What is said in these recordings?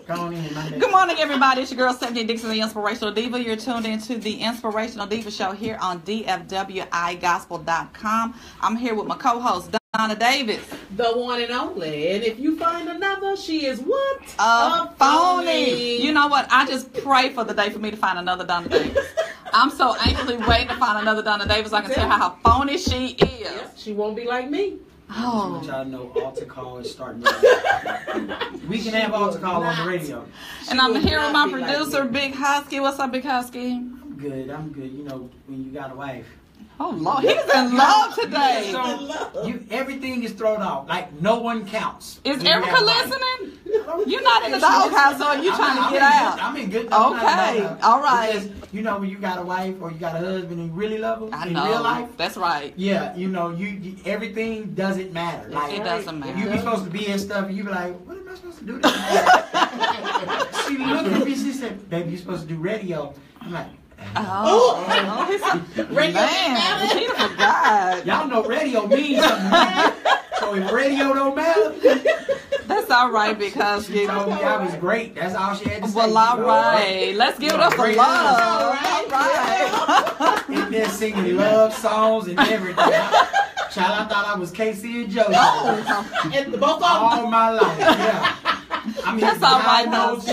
Good morning, everybody. It's your girl, Stephanie Dixon, the Inspirational Diva. You're tuned into the Inspirational Diva Show here on DFWIGospel.com. I'm here with my co-host, Donna Davis. The one and only. And if you find another, she is what? A phony. You know what? I just pray for the day for me to find another Donna Davis. I'm so anxiously waiting to find another Donna Davis so I can tell her how phony she is. Yep, she won't be like me. Oh. I just want y'all to know altar call is starting. We can have altar call on the radio. And I'm here with my producer, Big Husky. What's up, Big Husky? I'm good. You know, when you got a wife. Oh, Lord. He's in love today. Everything is thrown off. Like, no one counts. Is Erica listening? You're not in the doghouse, so you're trying to get out. I'm in good. Okay. All right. Because, you know, when you got a wife or you got a husband and you really love them in real life. That's right. Yeah, you know, you everything doesn't matter. Like, it doesn't matter. You be supposed to be and stuff, and you be like, what am I supposed to do this? She looked at me, she said, baby, you're supposed to do radio. I'm like, man, she forgot. Y'all know radio means something. So if radio don't matter, that's all right because she told me I was great. That's all she had to say. Well, all right. Let's give it up for love. All right. And then singing love songs and everything. Child, I thought I was Casey and Joe. And both of them. All my life, yeah. I mean, that's all right. Notes,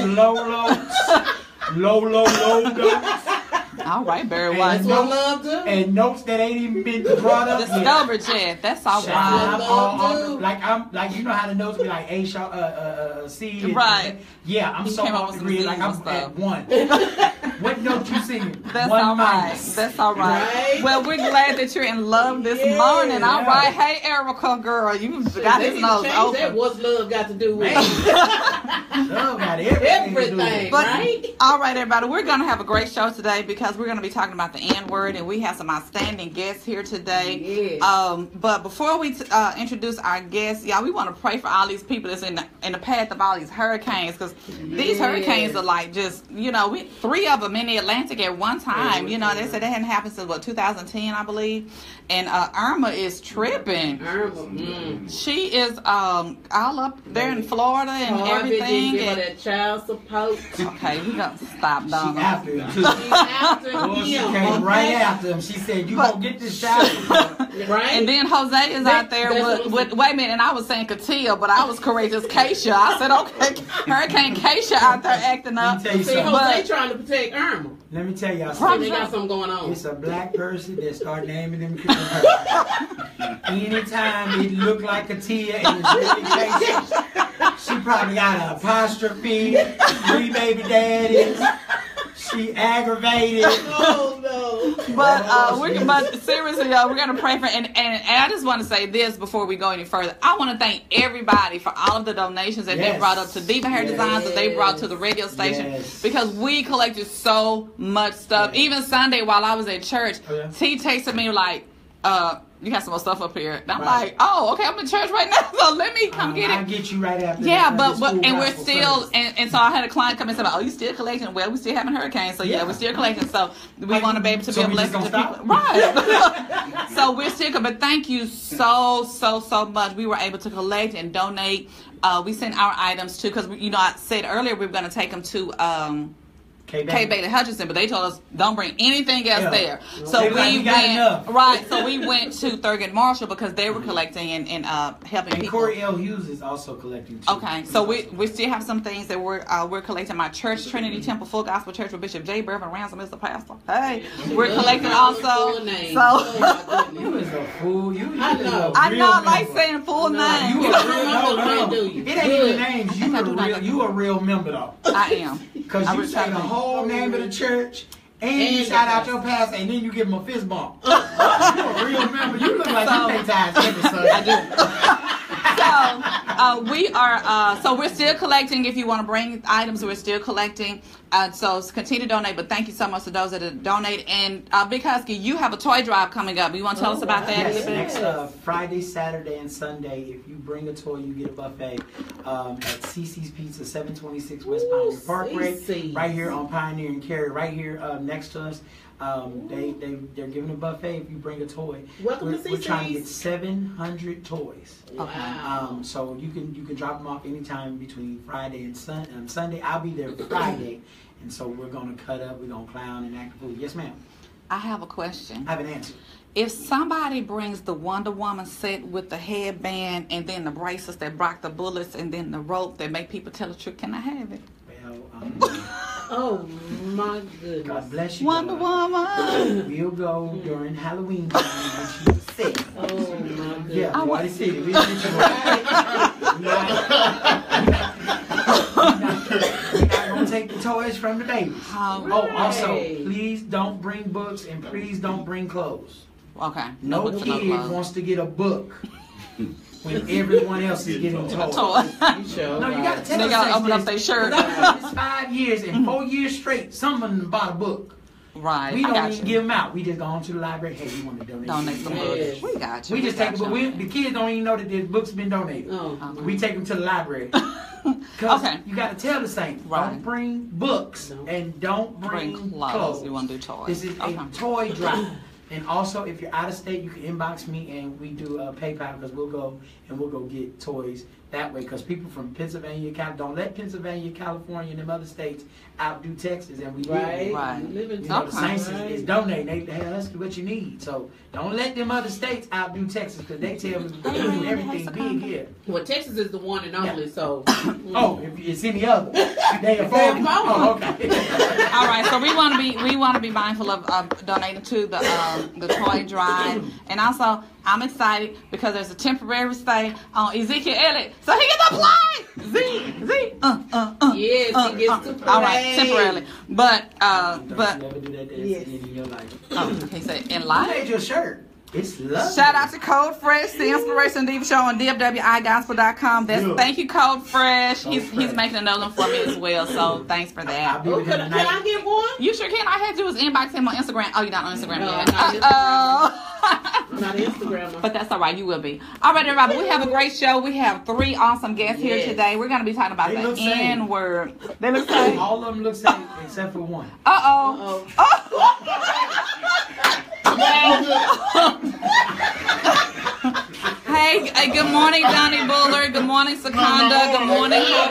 low notes. All right, Barry White. And notes that ain't even been brought up discovered yet. That's all right. Like you know how the notes be like A sharp, C. Right. Yeah, I'm so off the grid. Like I'm at 1. What note you singing? That's 1 all right. minus. That's all right. Well, we're glad that you're in love this morning. All right. Hey, Erica, girl, you got his nose open. That what's love got to do with love got everything. But, right? All right, everybody. We're going to have a great show today because we're going to be talking about the N-word, and we have some outstanding guests here today. Yes. But before we introduce our guests, y'all, we want to pray for all these people that's in the path of all these hurricanes because these hurricanes are like just, you know, 3 of them in the Atlantic at one time. You know, they said that hadn't happened since, 2010, I believe. And Irma is tripping. Irma. She is all up there in Florida and everything. Give her that child support. Okay, we got to stop, Donna. She after him, too. She came right after him. She said, you gonna get this child support. Right? And then Jose is out there with wait a minute, and I was saying Katia, but I was courageous Keisha. I said, okay, Hurricane Keisha out there acting up. See, Jose trying to protect Irma. Let me tell y'all something. They got something going on. It's a black person that start naming them kids. Anytime it look like a Tia and it's really Keisha, she probably got an apostrophe, 3 baby daddies. She aggravated. Oh no! But seriously, y'all, we're gonna pray for and I just want to say this before we go any further. I want to thank everybody for all of the donations that they brought up to Diva Hair Designs that they brought to the radio station because we collected so much stuff. Even Sunday while I was at church, T texted me like, you got some more stuff up here. And I'm like, oh, okay, I'm in church right now, so let me come get it. I'll get you right after. Yeah, but and we're still, and so I had a client come and say, oh, you still collecting? Well, we still having hurricanes, so yeah, we're still collecting. So we want to be able to be a blessing to people. Right. So we're still, but thank you so much. We were able to collect and donate. We sent our items to, because, you know, I said earlier we were going to take them to, K. Bailey Hutchinson, but they told us don't bring anything else there. So we went So we went to Thurgood Marshall because they were collecting and helping people. And Corey L. Hughes is also collecting too. Okay, so we still have some things that we're collecting. My church, Trinity Temple Full Gospel Church with Bishop J. Bevan Ransom is the pastor. Hey, we're collecting also. So you is a fool. I know, like saying full name. You a real It ain't even names. You a real member though. I am. Because you say the whole name of the church, and you shout out your pastor, and then you give him a fist bump. You a real member. You look like you pay tithes every Sunday. I do. We are. So we're still collecting. If you want to bring items, we're still collecting. So continue to donate. But thank you so much to those that have donated. And Big Husky, you have a toy drive coming up. You want to tell us about that? Yes, next Friday, Saturday, and Sunday. If you bring a toy, you get a buffet at CC's Pizza, 726 West Pioneer Parkway, right here on Pioneer and Cary, right here next to us. They're giving a buffet if you bring a toy. Welcome to We're trying to get CC's. 700 toys. Wow. So you can drop them off anytime between Friday and Sunday. I'll be there Friday, and so we're gonna cut up. We're gonna clown and act a fool. Yes, ma'am. I have a question. I have an answer. If somebody brings the Wonder Woman set with the headband and then the bracelets that block the bullets and then the rope that make people tell the truth, can I have it? Well, Oh my goodness. God bless you. Wonder God. Woman. We'll go during Halloween time when she's sick. Oh my goodness. Yeah, I want to see it. We're not gonna take the toys from the babies. Oh, also, please don't bring books and please don't bring clothes. Okay. No books and kid clothes. wants to get a book when everyone else is getting toys. Toy. You sure? No, you gotta tell They us gotta this. open up their shirt. It's 5 years and 4 years straight. Some of them bought a book. Right. We I don't got even you. give them out. We just go on to the library. Hey, we want to donate. Donate some Yes. books. We got you. We just take got them, but you. the kids don't even know that the books been donated. Oh. We take them to the library. Because Okay. you got to tell the saints, Right. don't bring books No. and don't bring clothes. You want to do toys. This is a toy drive. And also, if you're out of state, you can inbox me and we do PayPal because we'll go get toys that way. Because people from Pennsylvania, don't let Pennsylvania, California, and them other states outdo Texas, and we Right. Right. You live in You know, the Okay. Saints Right. is donating. They that's what you need. So don't let them other states outdo Texas because they tell me we do everything big here. Well, Texas is the one and only, so. Oh, if it's any other, they afford. Oh, okay. All right, so we want to be mindful of donating to the toy drive, and also I'm excited because there's a temporary stay on Ezekiel Elliott, so he gets to play. Yes, he gets to play. All right, temporarily, but Don't you ever do that to Yes. in your life. he said in I life. made your shirt. It's lovely. Shout out to Code Fresh, the Inspirational Diva Show on DFWIGospel.com. Thank you, Code Fresh. He's making another one for me as well, so thanks for I'll that. be Oh, with can him I tonight. get one? You sure can. I had to do is inbox him on Instagram. Oh, you're not on Instagram No, yet. I'm not Uh-oh. I'm not an Instagrammer. But that's all right. You will be. All right, everybody. We have a great show. We have 3 awesome guests here Yes. today. We're going to be talking about They the look same. N-word. They look same. All of them look same except for one. Uh-oh. Hey, good morning, Donnie Buller. Good morning, Secunda. Good morning, Neil.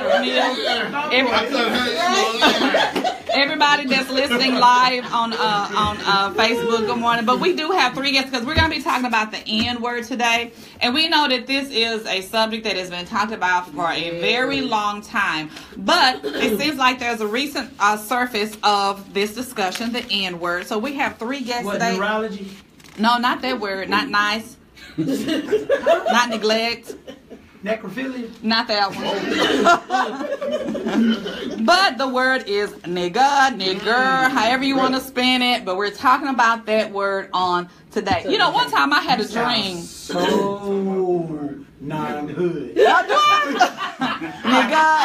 Everybody that's listening live on Facebook, good morning. But we do have 3 guests because we're going to be talking about the N-word today. And we know that this is a subject that has been talked about for a very long time. But it seems like there's a recent surface of this discussion, the N-word. So we have 3 guests What, today. neurology? No, not that word. Not nice. Not neglect. Necrophilia? Not that one. But the word is nigger, however you want to spin it. But we're talking about that word on today. You know, one time I had a dream. So non-hood.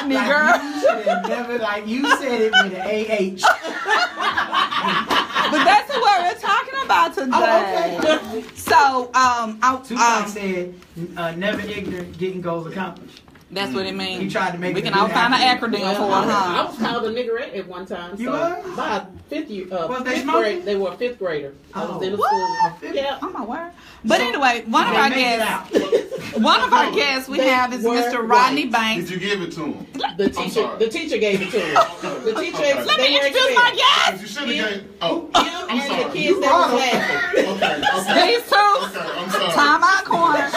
Nigger. You said it with an AH. But that's what we're talking about today. Oh, okay. So, Tupac said, never ignorant, getting goals accomplished. that's what it means. He tried to make We it can a all good find an acronym. acronym for it, I huh? was called a niggerette at one time. You so were? By fifth year, Was they fifth smoking? grade, they were a 5th grader. I was in the What? school. Yeah. Oh my word. But So, anyway, one of They our make it guests, out. one of our guests we They have is were Mr. Rodney white. Banks. Did you give it to him? The sorry. teacher gave it to him. The teacher, Okay. Let they me were introduce my expelled. guest. You should have gave. Oh, Him I'm and sorry. the kids that was laughing. Okay. These two. Okay, I'm sorry. Time out corner.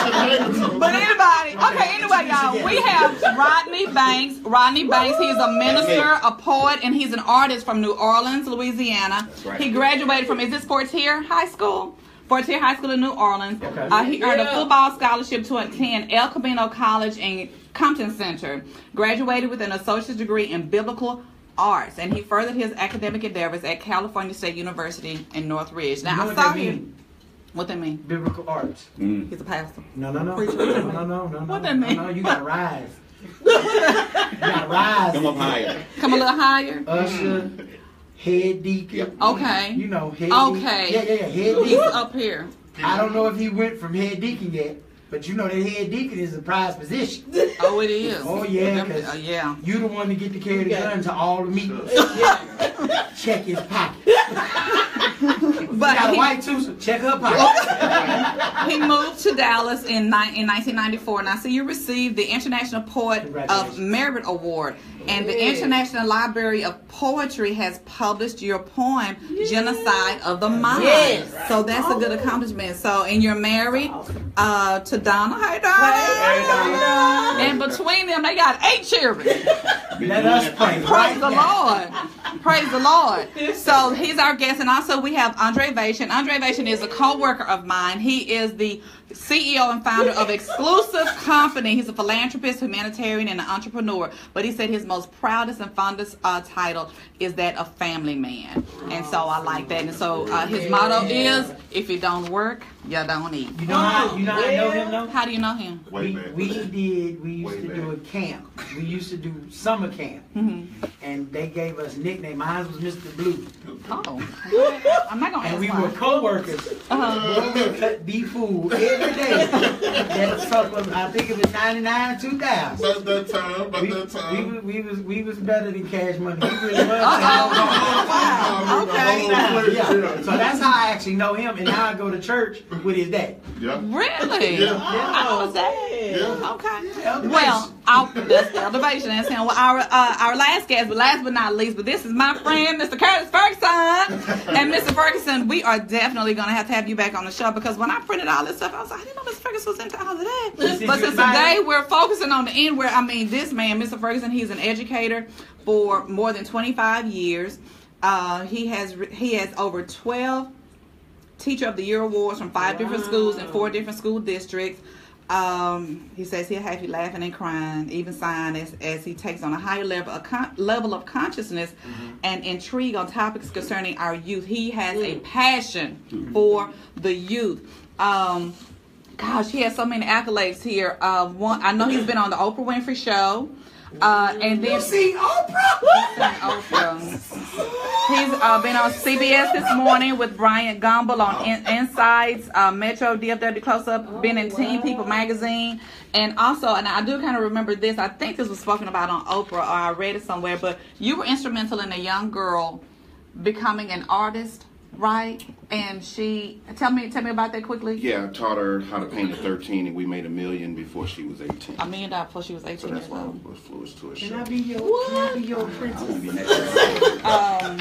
But anybody, okay, anyway, y'all, Yeah. we have Rodney Banks. Rodney Banks, he's a minister, a poet, and he's an artist from New Orleans, Louisiana. right. He graduated from, is this Fortier High School? Fortier High School in New Orleans. Okay. He earned a football scholarship to attend El Camino College in Compton Center. Graduated with an associate's degree in biblical arts, and he furthered his academic endeavors at California State University in Northridge. Now, You know I what saw that him. mean? What that mean? Biblical arts. He's a pastor. No. No. No. What that mean? No, you gotta rise. You gotta rise. Come up higher. Come a little higher. Usher, head deacon. Okay. You know, head Okay. deacon. Yeah, head He's deacon. up here. I don't know if he went from head deacon yet, but you know that head deacon is a prized position. Oh, it is. Oh, yeah, 'cause- yeah. You the one to get to carry the gun to all the meetings. Check his pocket. But got a wife too, so check her pocket. he moved to Dallas in 1994. Now, so you received the International Poet of Merit Award. And the International Library of Poetry has published your poem, Genocide of the Mind. Yes. So that's a good accomplishment. So, and you're married to Donna. Hey, Donna. Hey, Donna. And between them, they got 8 children. Let us pray. Praise the Lord. Praise the Lord. So he's our guest. And also we have Andre Vation. Andre Vation is a co-worker of mine. He is the CEO and founder of Exclusive Company. He's a philanthropist, humanitarian, and an entrepreneur. But he said his most proudest and fondest title is that of family man. And so I like that. And so his motto is, if it don't work, you don't eat. You know how I know him though? How do you know him? We used to do a camp. We used to do summer camp. And they gave us nicknames. Mine was Mr. Blue. Oh. I'm not going to ask And we why. were co-workers. We would cut beef food every day. That sucker, I think it was 99, 2000. About that time. We was better than Cash Money. We really was. Wow. Okay. Yeah. So that's how I actually know him, and now I go to church with his dad. Yeah. Really? Yeah. I know his dad. Yeah. Okay. Elevation. Well, that's elevation. That's him. Well, our last guest, but last but not least, but this is my friend, Mr. Curtis Ferguson. And Mr. Ferguson, we are definitely going to have you back on the show, because when I printed all this stuff, I was like, I didn't know Mr. Ferguson was into all of that. But since today we're focusing on the end where, I mean, this man, Mr. Ferguson, he's an educator for more than 25 years. He has over 12 Teacher of the Year awards from 5 different schools and 4 different school districts. He says he'll have you laughing and crying, even sighing, as he takes on a higher level of consciousness and intrigue on topics concerning our youth. He has a passion for the youth. Gosh, he has so many accolades here. I know he's been on the Oprah Winfrey Show. And then You see Oprah? He's been on CBS This Morning with Bryant Gumbel on Insights, Metro, DFW Close Up, been in Teen People magazine. And also, and I do kind of remember this, I think this was spoken about on Oprah, or I read it somewhere, but you were instrumental in a young girl becoming an artist, right? And she, tell me about that quickly. Yeah, I taught her how to paint at 13, and we made $1 million before she was 18. $1 million before she was 18 So that's years why I old. was fluid to a Can show. I be your princess?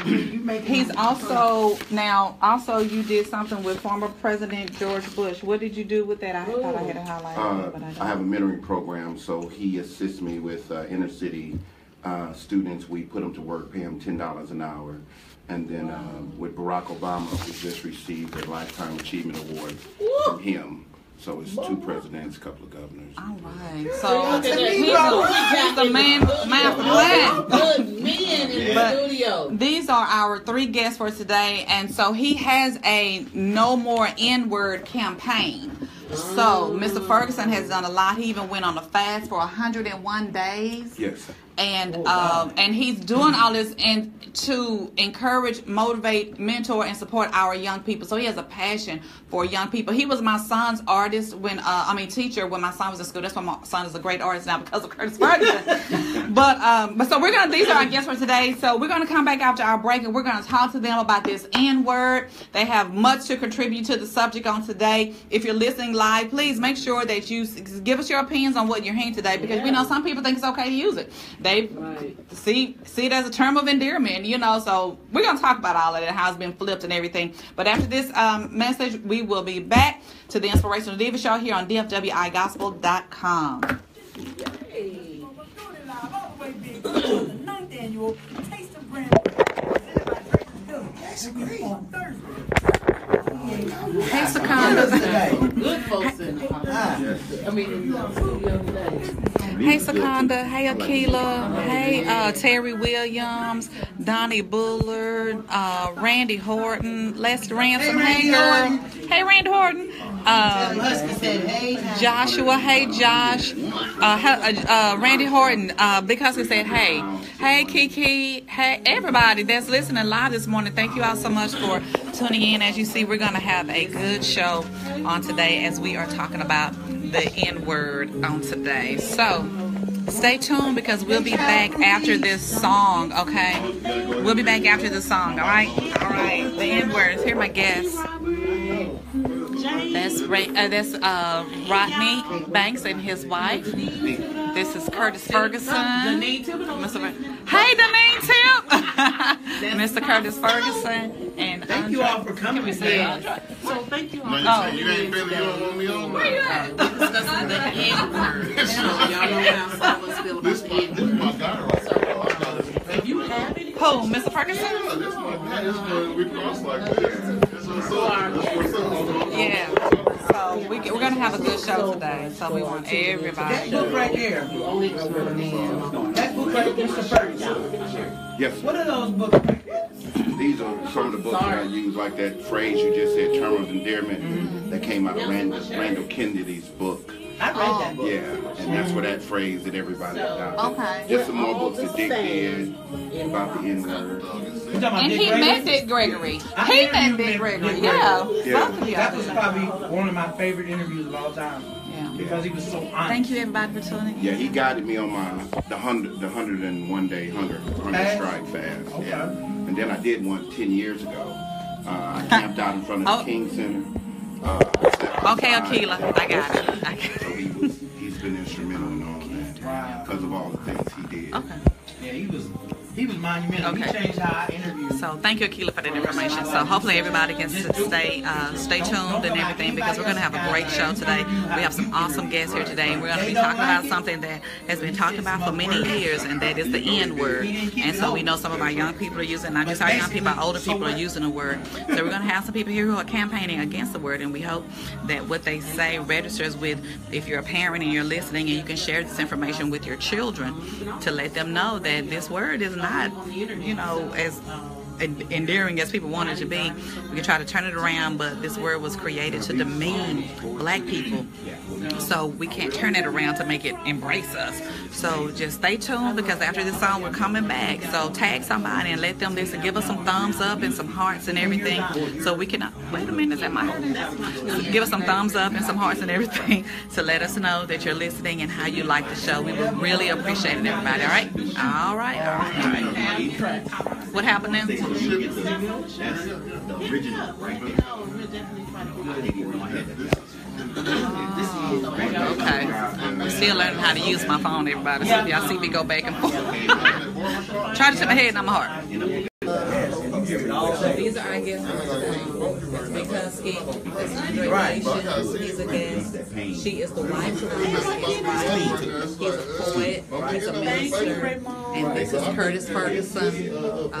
You make He's also you did something with former President George Bush. What did you do with that? I thought I had a highlight of it, but I don't. I have a mentoring program, so he assists me with inner city students. We put them to work, pay them $10 an hour. And then with Barack Obama, we just received a Lifetime Achievement Award from him. So it's 2 presidents, a couple of governors. All right. So He's the man for plan. Good men in the studio. These are our 3 guests for today, and so he has a No More N-Word campaign. So Mr. Ferguson has done a lot. He even went on a fast for 101 days. Yes. And and he's doing all this and to encourage, motivate, mentor, and support our young people. So he has a passion for young people. He was my son's artist teacher when my son was in school. That's why my son is a great artist now, because of Curtis Ferguson. but so these are our guests for today. So we're gonna come back after our break, and we're gonna talk to them about this N-word. They have much to contribute to the subject on today. If you're listening live, please make sure that you give us your opinions on what you're hearing today, because we know some people think it's okay to use it. They see it as a term of endearment, so we're going to talk about all of it, how it's been flipped and everything. But after this message, we will be back to the Inspirational Diva Show here on DFWIGospel.com. Hey, Seconda. Good folks in the studio today. Hey, Seconda. Hey, Akila. Hey, Terry Williams, Donnie Bullard, Randy Horton, Lester Ransom. Hey, girl. Hey, Randy Horton. Joshua. Hey, Josh. Randy Horton. Because he said, hey. Hey, Kiki. Hey, everybody that's listening live this morning. Thank you all so much for tuning in. As you see, we're going to have a good show on today as we are talking about the N-word on today. So, Stay tuned because we'll be back after this song, okay? We'll be back after this song, all right? All right. The N-words. Here are my guests. That's Rodney Banks and his wife. This is Curtis Ferguson. Hey, Deneen Tip. Mr. Curtis Ferguson. And thank you all for coming. So thank you all. No, you ain't been, you don't want me on Where you at? Discussing the N-word. Y'all know how some of us feel about the N-word. This is my guy right here. If you have any. who, Mr. Ferguson? Yeah, this is my guy. This is when we cross like this. That's what's up. That's what's up. Yeah. So we're going to have a good show today. So we want everybody. That book right there. That book right there, Mr. Ferguson. Yes. What are those books right there? These are some of the books that I use, like that phrase you just said, term of endearment, that came out of Randall Kennedy's book. I read that book. Yeah, and that's where that phrase that everybody adopted. Okay. Just some more books that Dick did about the N-word. And he met Dick Gregory. He met Dick Gregory, yeah. That was probably one of my favorite interviews of all time. Yeah. Because he was so honest. Thank you, everybody, for tuning in. Yeah, he guided me on the 101 day hunger strike fast. Okay. Yeah, and then I did one 10 years ago. I camped out in front of the King Center. Okay, Akila, I got it. So he's been instrumental in all that. Wow. Because of all the things he did. Okay. Yeah, he was monumental. Okay. He changed how I interviewed. So thank you, Akila, for that information. So hopefully everybody can stay tuned and everything because we're going to have a great show today. We have some awesome guests here today. We're going to be talking about something that has been talked about for many years, and that is the N-word. And so we know some of our young people are using, not just our young people, our older people are using the word. So we're going to have some people here who are campaigning against the word, and we hope that what they say registers with, if you're a parent and you're listening, and you can share this information with your children to let them know that this word is not, as endearing as people want it to be. We can try to turn it around, but this word was created to demean black people. So we can't turn it around to make it embrace us. So just stay tuned because after this song, we're coming back. So tag somebody and let them listen. Give us some thumbs up and some hearts and everything. So we can, wait a minute, is that my give us some thumbs up and some hearts and everything to let us know that you're listening and how you like the show. We would really appreciate it, everybody. All right? All right. All right. What happened now? That's the original, right? Okay. I'm still learning how to use my phone, everybody. So if y'all see me go back and forth. Try to tip my head, not my heart. So these are our guests because he's a guest. She is the wife of his wife. He's a poet. He's a minister. And this is Curtis Ferguson.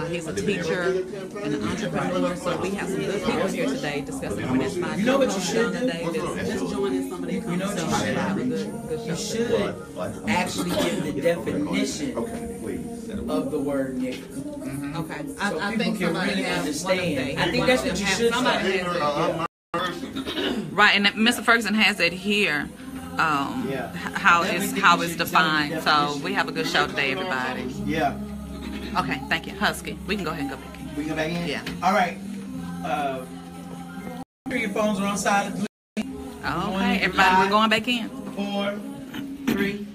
He's a teacher and an entrepreneur. So we have some good people here today discussing what it's like. You know what you should do? Just joining some of their conversations. So we're have a good You show. should actually give the definition of the word nigga. Okay. So I people think can somebody really has understand. I think that's what you should somebody say. has that. Right, and Mr. Ferguson has it here. How it's defined. So we have a good show today, everybody. Yeah. Okay, thank you. Husky. We can go ahead and go back in. We go back in? Yeah. All right. Your phones are on silent. Okay, everybody, we're going back in. 4, 3.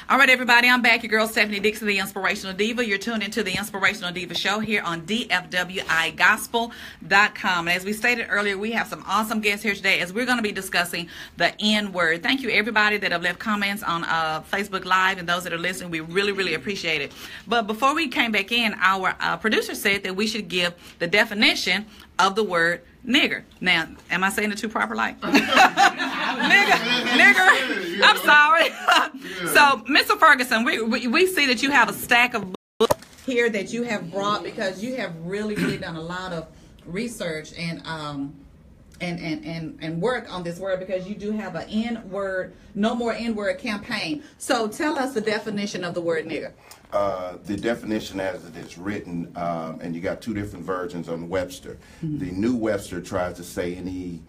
All right, everybody, I'm back. Your girl, Stephanie Dixon, the Inspirational Diva. You're tuned into the Inspirational Diva Show here on DFWIGospel.com. And as we stated earlier, we have some awesome guests here today as we're going to be discussing the N-word. Thank you, everybody that have left comments on Facebook Live and those that are listening. We really, really appreciate it. But before we came back in, our producer said that we should give the definition of the word nigger. Now, am I saying it too proper like? Nigger. I'm sorry. So, Mr. Ferguson, we see that you have a stack of books here that you have brought because you have really, really done a lot of research and work on this word because you do have an N-word, no more N-word campaign. So, tell us the definition of the word nigger. The definition as it is written, and you got two different versions on Webster. The new Webster tries to say any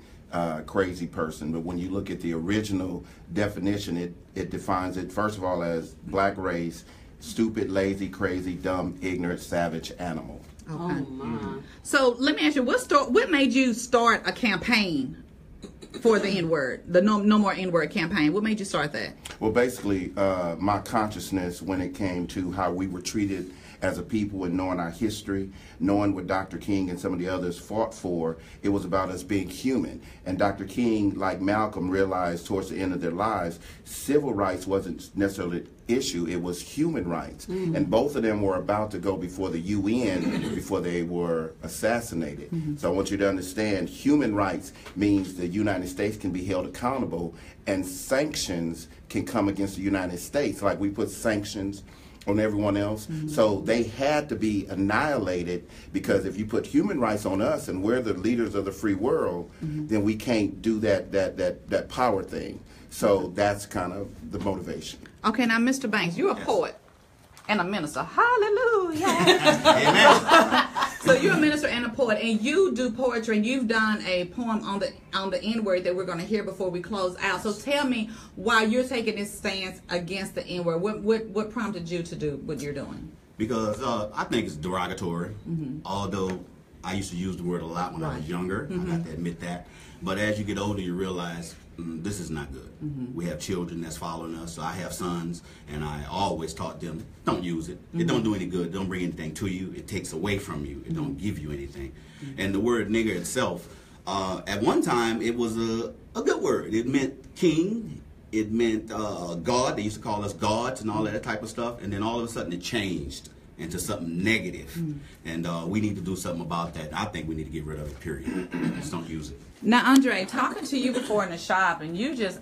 crazy person, but when you look at the original definition, it defines it, first of all, as black race, stupid, lazy, crazy, dumb, ignorant, savage animal. Okay. So let me ask you, what made you start a campaign for the N-word, the no more N-word campaign? What made you start that? Well, basically, my consciousness when it came to how we were treated as a people and knowing our history, knowing what Dr. King and some of the others fought for, it was about us being human. And Dr. King, like Malcolm, realized towards the end of their lives, civil rights wasn't necessarily the issue, it was human rights. And both of them were about to go before the UN before they were assassinated. So I want you to understand, human rights means the United States can be held accountable and sanctions can come against the United States, like we put sanctions on everyone else. So they had to be annihilated, because if you put human rights on us and we're the leaders of the free world, then we can't do that power thing. So that's kind of the motivation. Okay, now Mr. Banks, you're a poet and a minister. Hallelujah. Amen. So you're a minister and a poet, and you do poetry, and you've done a poem on the N-word that we're going to hear before we close out. So tell me why you're taking this stance against the N-word. What prompted you to do what you're doing? Because I think it's derogatory, although I used to use the word a lot when I was younger. I got to admit that. But as you get older, you realize this is not good. We have children that's following us. So I have sons, and I always taught them, don't use it. It don't do any good. It don't bring anything to you. It takes away from you. It don't give you anything. And the word nigger itself, at one time, it was a good word. It meant king. It meant God. They used to call us gods and all that type of stuff. And then all of a sudden, it changed into something negative. And we need to do something about that. I think we need to get rid of it, period. Just don't use it. Now, Andre, talking to you before in the shop, and you just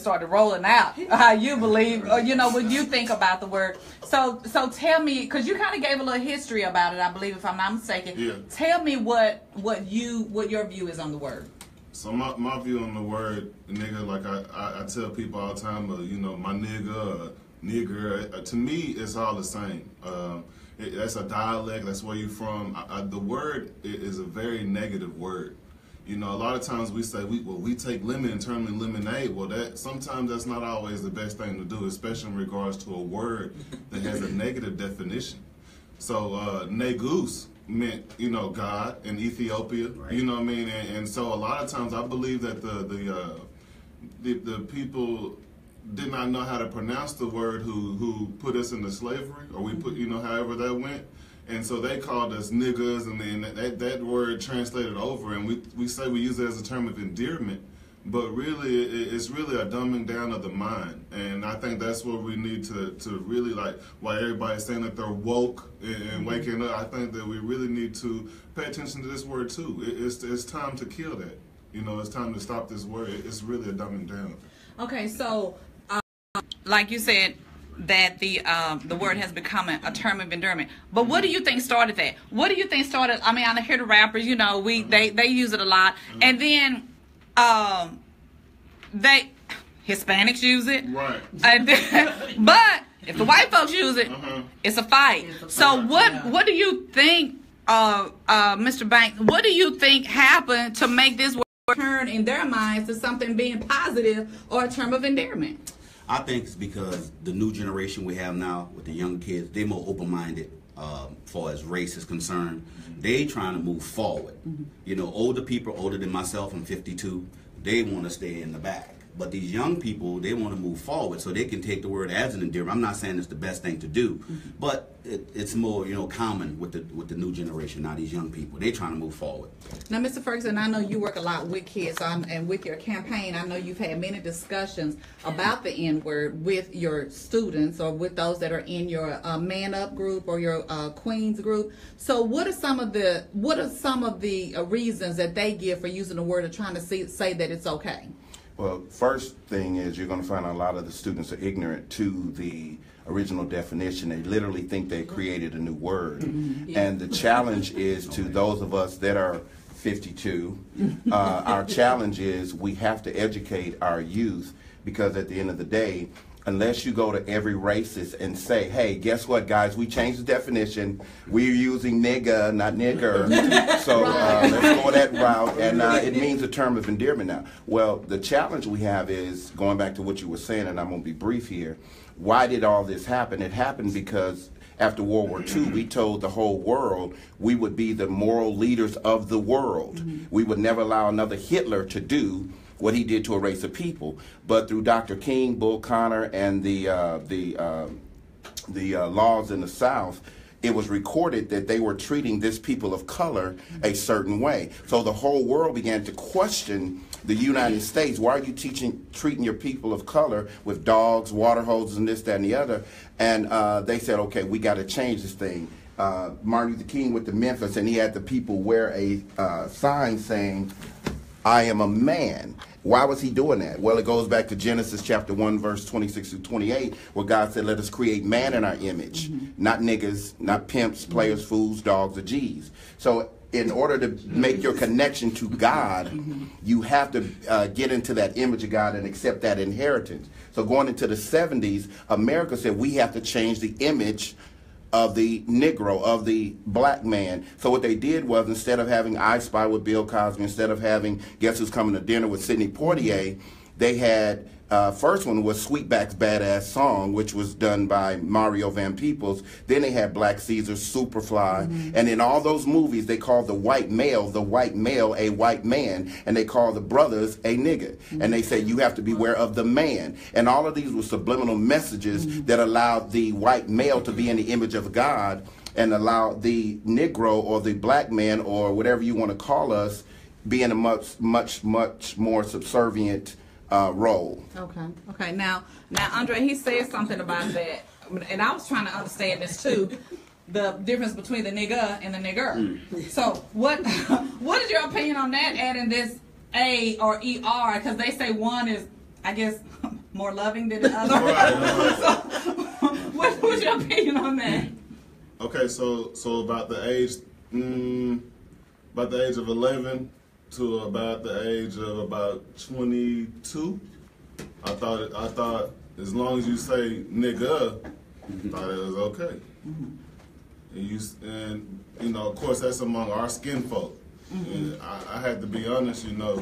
started rolling out how you believe, or, you know, what you think about the word. So tell me, because you kind of gave a little history about it, I believe, if I'm not mistaken. Yeah. Tell me what your view is on the word. So my view on the word nigga, like I tell people all the time, you know, my nigga, nigger, to me, it's all the same. That's a dialect, that's where you're from. The word is a very negative word. You know, a lot of times we say, we take lemon and turn them into lemonade. Well, sometimes that's not always the best thing to do, especially in regards to a word that has a negative definition. So, negus meant, you know, God in Ethiopia, you know what I mean? And so a lot of times I believe that the people did not know how to pronounce the word who put us into slavery, or we put, you know, however that went. And so they called us niggas, and then that word translated over, and we say we use it as a term of endearment, but really it's really a dumbing down of the mind. And I think that's what we need to really, like, while everybody's saying that they're woke and waking up, I think that we really need to pay attention to this word too. It's time to kill that. You know, it's time to stop this word. It's really a dumbing down. Okay, so like you said, that the word has become a term of endearment. But what do you think started that? What do you think started? I mean, I hear the rappers, you know, they use it a lot, and then Hispanics use it, right? But if the white folks use it, it's a fight. So what do you think, Mr. Banks? What do you think happened to make this word turn in their minds to something being positive or a term of endearment? I think it's because the new generation we have now with the young kids, they're more open-minded far as race is concerned. They trying to move forward. You know, older people, older than myself, I'm 52, they want to stay in the back. But these young people, they want to move forward so they can take the word as an endearment. I'm not saying it's the best thing to do, but it's more, you know, common with the new generation now, these young people. They're trying to move forward. Now, Mr. Ferguson, I know you work a lot with kids, and with your campaign, I know you've had many discussions about the N-word with your students or with those that are in your Man Up group or your Queens group. So what are some of the reasons that they give for using the word or trying to say that it's okay? Well, first thing is you're going to find a lot of the students are ignorant to the original definition. They literally think they created a new word. And the challenge is to those of us that are 52, our challenge is we have to educate our youth, because at the end of the day, unless you go to every racist and say, hey, guess what, guys, we changed the definition. We're using nigga, not nigger. So let's go that route. And it means a term of endearment now. Well, the challenge we have is, going back to what you were saying, and I'm going to be brief here, why did all this happen? It happened because after World War II, we told the whole world we would be the moral leaders of the world. We would never allow another Hitler to do what he did to a race of people. But through Dr. King, Bull Connor, and the laws in the South, it was recorded that they were treating this people of color a certain way. So the whole world began to question the United States. Why are you treating your people of color with dogs, water hoses, and this, that, and the other? And they said, okay, we got to change this thing. Martin Luther King went to Memphis, and he had the people wear a sign saying, I am a man. Why was he doing that? Well, it goes back to Genesis chapter 1, verse 26 to 28, where God said, let us create man in our image, not niggas, not pimps, players, fools, dogs, or G's. So in order to make your connection to God, you have to get into that image of God and accept that inheritance. So going into the 70s, America said we have to change the image of the Negro, of the black man. So what they did was, instead of having I Spy with Bill Cosby, instead of having Guess Who's Coming to Dinner with Sidney Poitier, they had, first one was Sweetback's Badass Song, which was done by Mario Van Peebles. Then they had Black Caesar, Superfly. And in all those movies, they called the white male a white man, and they called the brothers a nigga. And they said, you have to beware of the man. And all of these were subliminal messages that allowed the white male to be in the image of God, and allowed the Negro or the black man, or whatever you want to call us, be in a much more subservient role. Okay. Now, Andre, he said something about that, and I was trying to understand this too, the difference between the nigga and the nigger. So, what is your opinion on that? Adding this A or ER, because they say one is, I guess, more loving than the other. So, what's your opinion on that? Okay, so about the age, of 11 to about the age of about 22, I thought as long as you say nigga, I thought it was okay. And you know, of course, that's among our skin folk. And I had to be honest, you know.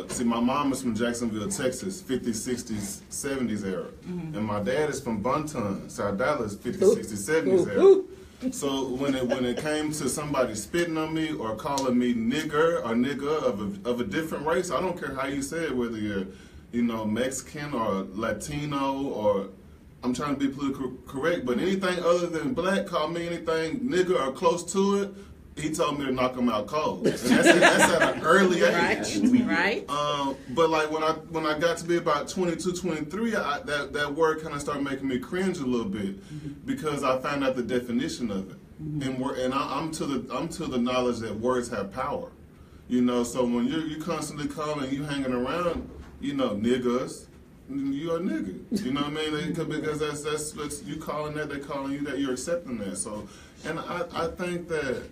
See, my mom is from Jacksonville, Texas, 50s, 60s, 70s era. And my dad is from Bunton, South Dallas, 50s, 60s, 70s era. So when it came to somebody spitting on me or calling me nigger or nigga of a different race, I don't care how you say it, whether you're, you know, Mexican or Latino, or I'm trying to be politically correct, but anything other than black, call me anything nigger or close to it, he told me to knock him out cold. And that's at an early age. Right. But like when I got to be about 22, 23, that word kind of started making me cringe a little bit, because I found out the definition of it. And I'm to the knowledge that words have power. You know, so when you constantly calling, you hanging around, you know, niggas, you're a nigga. You know what I mean? Because that's you calling that, they calling you that, you're accepting that. So, and I think that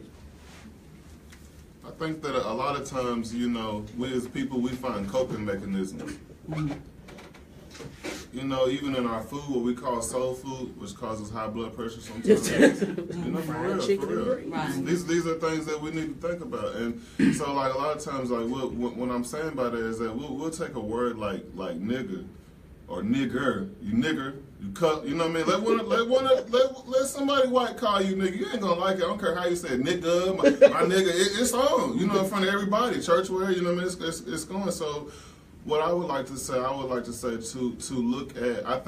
a lot of times, you know, we as people, we find coping mechanisms. You know, even in our food, what we call soul food, which causes high blood pressure sometimes. You know, for real. Right. These are things that we need to think about. And so, like, a lot of times, like, what I'm saying by that is that we'll take a word like nigga or nigger, you cut, you know what I mean? Let somebody white call you nigga. You ain't gonna like it. I don't care how you say it, nigga, my nigga. It's on, you know, in front of everybody, churchwear. You know what I mean? It's going. So, what I would like to say, to look at. I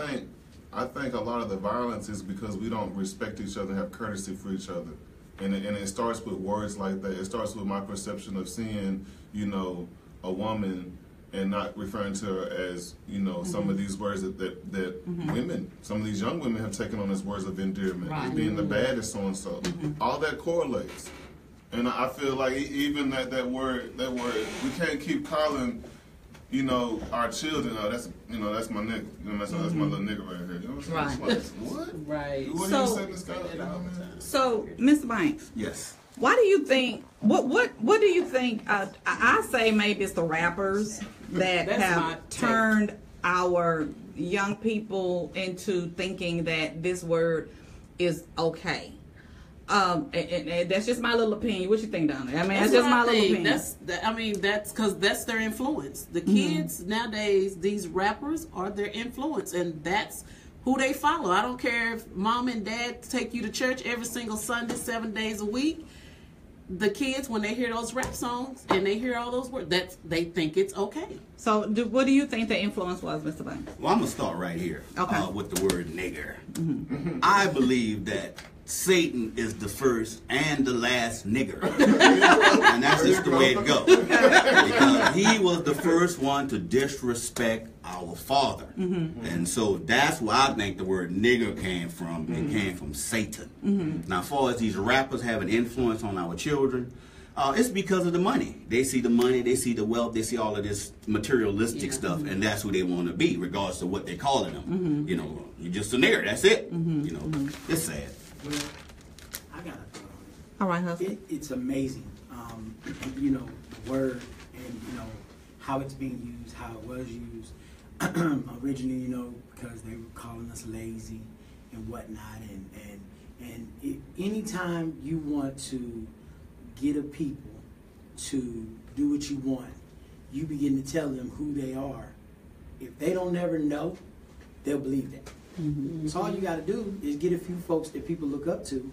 think a lot of the violence is because we don't respect each other, have courtesy for each other, and it starts with words like that. It starts with my perception of seeing, you know, a woman and not referring to her as, you know, some of these words that women, some of these young women have taken on as words of endearment, as being the baddest so-and-so. All that correlates. And I feel like even that word, we can't keep calling, you know, our children, that's my nigga. You know, that's my little nigga right here. You know what I'm saying? What? Right. What are you saying this guy? You know what I mean? So, Mr. Banks. Yes. Why do you think? What do you think? I say maybe it's the rappers that have turned our young people into thinking that this word is okay. And that's just my little opinion. What you think, Donna? I mean, that's just my little opinion. That's because that's their influence. The kids nowadays, these rappers are their influence, and that's who they follow. I don't care if mom and dad take you to church every single Sunday, 7 days a week. The kids, when they hear those rap songs and they hear all those words, they think it's okay. So, what do you think the influence was, Mr. Banks? Well, I'm going to start right here with the word nigger. Mm-hmm. I believe that Satan is the first and the last nigger. And that's just the way it goes. Because he was the first one to disrespect our Father. Mm-hmm. And so that's where I think the word nigger came from. It came from Satan. Mm-hmm. Now, as far as these rappers having influence on our children, it's because of the money. They see the money, they see the wealth, they see all of this materialistic stuff, and that's who they want to be, regardless of what they're calling them. Mm-hmm. You know, you're just a nigger, that's it. Mm-hmm. You know, it's sad. Well, I got a thought on it. All right, husband. It's amazing, you know, the word and, you know, how it's being used, how it was used. Originally, you know, because they were calling us lazy and whatnot. Anytime you want to get a people to do what you want, you begin to tell them who they are. If they don't never know, they'll believe that. Mm-hmm. So all you got to do is get a few folks that people look up to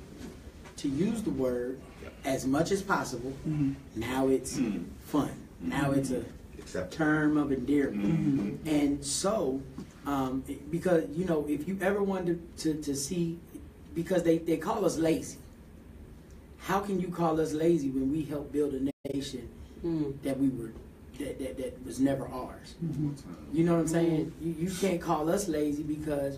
use the word as much as possible. Mm-hmm. Now it's fun. Now it's a term of endearment. Mm-hmm. And so, because, you know, if you ever wanted to see, because they call us lazy. How can you call us lazy when we helped build a nation that was never ours? Mm-hmm. You know what I'm saying? You can't call us lazy because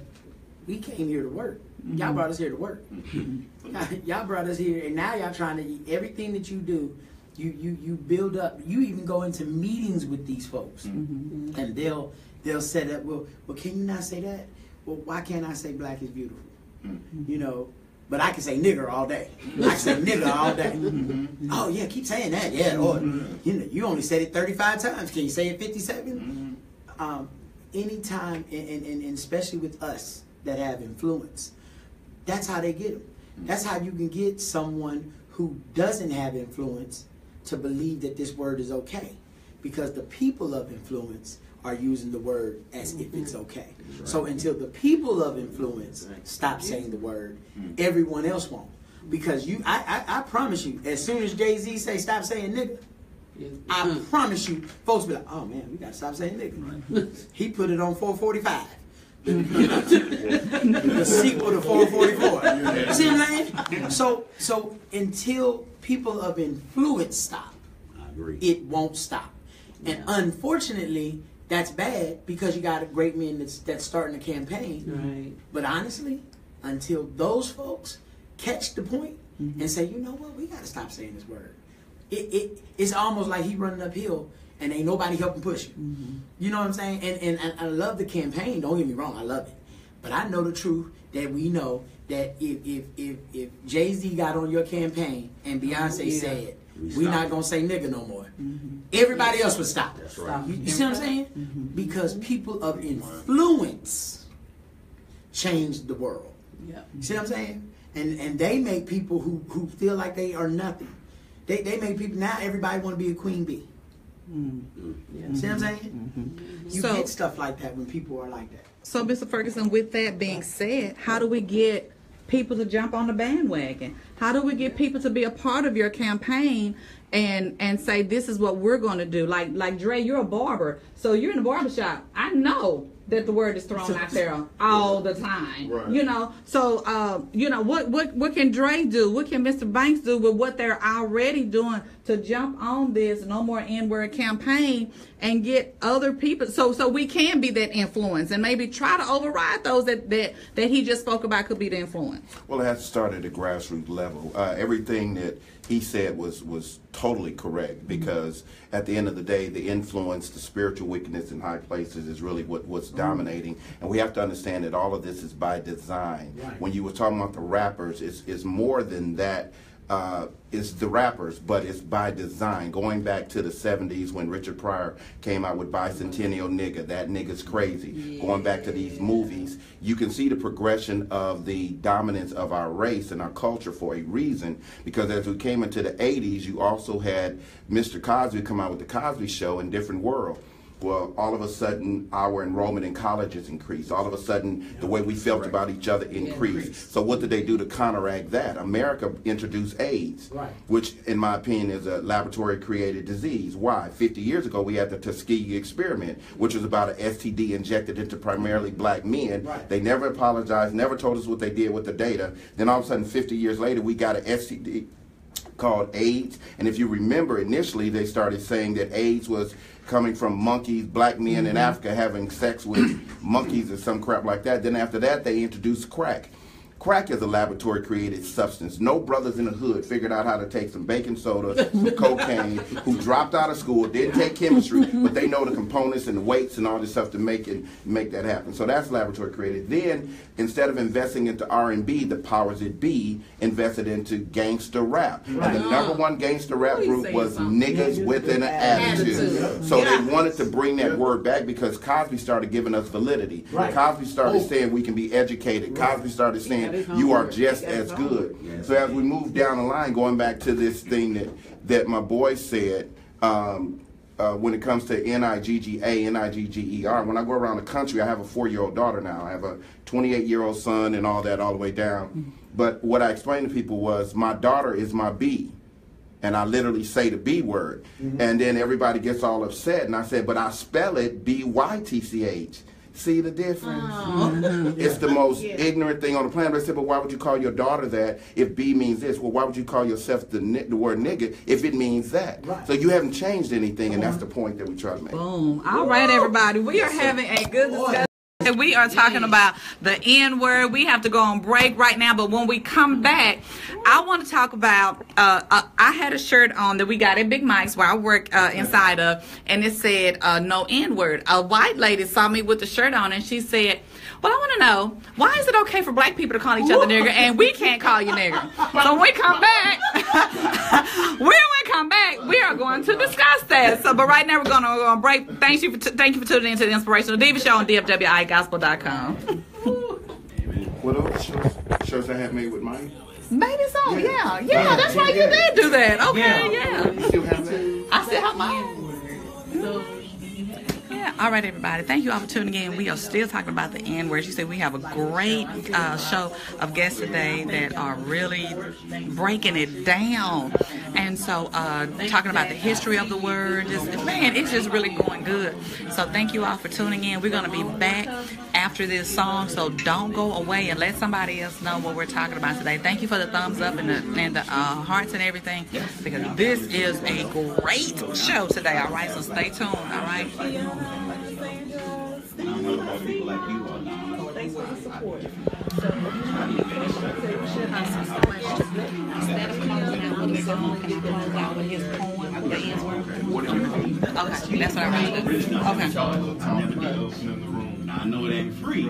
we came here to work. Mm-hmm. Y'all brought us here to work. Mm-hmm. Y'all brought us here, and now y'all trying to, everything that you do, you build up. You even go into meetings with these folks, mm-hmm. and they'll set up. Well, can you not say that? Well, why can't I say black is beautiful? Mm-hmm. You know. But I can say nigger all day. I can say nigger all day. Mm-hmm. Oh yeah, keep saying that. Yeah, or you know, you only said it 35 times. Can you say it 57? Mm-hmm. Anytime, and especially with us that have influence, that's how they get them. That's how you can get someone who doesn't have influence to believe that this word is okay, because the people of influence are using the word as if it's okay. Right. So until the people of influence stop saying the word, everyone else won't. Because I promise you, as soon as Jay-Z say stop saying nigga, I promise you, folks be like, oh man, we gotta stop saying nigga. Right. He put it on 445. The sequel to 444. See what I'm saying? So until people of influence stop, I agree. It won't stop. And unfortunately, that's bad, because you got a great men that's starting a campaign. Right. But honestly, until those folks catch the point and say, you know what, we got to stop saying this word. It's almost like he running uphill and ain't nobody helping push him. Mm-hmm. You know what I'm saying? And I love the campaign. Don't get me wrong, I love it. But I know the truth that we know that if Jay-Z got on your campaign and Beyonce said, we're not going to say nigga no more, everybody else would stop. That's right. You see what I'm saying? Mm-hmm. Because people of influence change the world. Yeah. You see what I'm saying? And they make people who feel like they are nothing. They make people, now everybody want to be a queen bee. Mm-hmm. Yeah. See what I'm saying? Mm-hmm. You get stuff like that when people are like that. So, Mr. Ferguson, with that being said, how do we get people to jump on the bandwagon? How do we get people to be a part of your campaign and say, this is what we're going to do? Like Dre, you're a barber, so you're in the barbershop. I know that the word is thrown out there all the time. Right. You know, so you know, what can Dre do? What can Mr. Banks do with what they're already doing to jump on this No More N-Word campaign and get other people so we can be that influence and maybe try to override those that he just spoke about could be the influence? Well, it has to start at a grassroots level. Everything that he said was totally correct, because at the end of the day, the influence, the spiritual wickedness in high places is really what's dominating. And we have to understand that all of this is by design. Right. When you were talking about the rappers, it's more than that. It's the rappers, but it's by design. Going back to the 70s when Richard Pryor came out with Bicentennial Nigga, that nigga's crazy. Yeah. Going back to these movies, you can see the progression of the dominance of our race and our culture for a reason, because as we came into the 80s, you also had Mr. Cosby come out with the Cosby Show in Different World. Well, all of a sudden, our enrollment in colleges increased. All of a sudden, the way we felt about each other increased. So what did they do to counteract that? America introduced AIDS, which, in my opinion, is a laboratory-created disease. Why? 50 years ago, we had the Tuskegee experiment, which was about an STD injected into primarily black men. They never apologized, never told us what they did with the data. Then all of a sudden, 50 years later, we got an STD called AIDS. And if you remember, initially, they started saying that AIDS was coming from monkeys, black men in Africa having sex with monkeys or some crap like that. Then after that, they introduced crack. Crack is a laboratory-created substance. No brothers in the hood figured out how to take some baking soda, some cocaine, who dropped out of school, didn't take chemistry, but they know the components and the weights and all this stuff to make that happen. So that's laboratory-created. Then, instead of investing into R&B, the powers that be invested into gangster rap. And the number one gangster rap group was Niggas with an Attitude. So they wanted to bring that word back because Cosby started giving us validity. Cosby started saying we can be educated. Cosby started saying you are just as good. So as we move down the line, going back to this thing that my boy said, when it comes to N-I-G-G-A, N-I-G-G-E-R, when I go around the country, I have a 4-year-old daughter now. I have a 28-year-old son and all that all the way down. But what I explained to people was my daughter is my B. And I literally say the B word. And then everybody gets all upset. And I said, but I spell it B-Y-T-C-H. See the difference? It's the most ignorant thing on the planet. I said, but why would you call your daughter that if B means this? Well, why would you call yourself the word nigga if it means that? So you haven't changed anything, and that's the point that we try to make. Boom. All right, everybody. We are having a good discussion. We are talking about the N-word. We have to go on break right now, but when we come back, I want to talk about, I had a shirt on that we got at Big Mike's where I work inside of, and it said, no N-word. A white lady saw me with the shirt on, and she said, well, I want to know, why is it okay for black people to call each other nigger, and we can't call you nigger? So when we come back, we are going to discuss that. So, but right now we're going to go on break. Thank you for tuning into the Inspirational Diva Show on DFWIGospel.com. What else shows I have made with Mike? Maybe so, yeah. That's right, you did do that. Okay, yeah. You still have that? I still have mine. Yeah. All right, everybody. Thank you all for tuning in. We are still talking about the N-word. You said we have a great show of guests today that are really breaking it down. And so talking about the history of the word. It's just really going good. So thank you all for tuning in. We're going to be back after this song. So don't go away and let somebody else know what we're talking about today. Thank you for the thumbs up and the hearts and everything. Because this is a great show today. All right. So stay tuned. All right. I don't know about people like you or not. Thanks for the support. Instead of closing out with a song, can I close out with his poem, the N-word? Okay, that's what I want to do. Okay. I know it ain't free.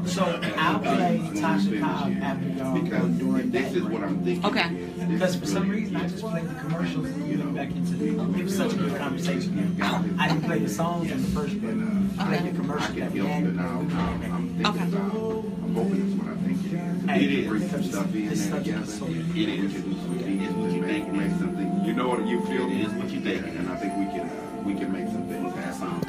So I'll play Tasha Cobb after y'all go during that. This is what I'm thinking. Okay. Because for some reason I just played the commercials and you back into the. It was such a good conversation. I didn't play the songs in the first bit. I played the commercial that we had. Okay. I'm hoping that's what I think it is. Bring some stuff in there together. It is what you think. Make something. You know what you feel. It is what you think. And I think we can make some things happen.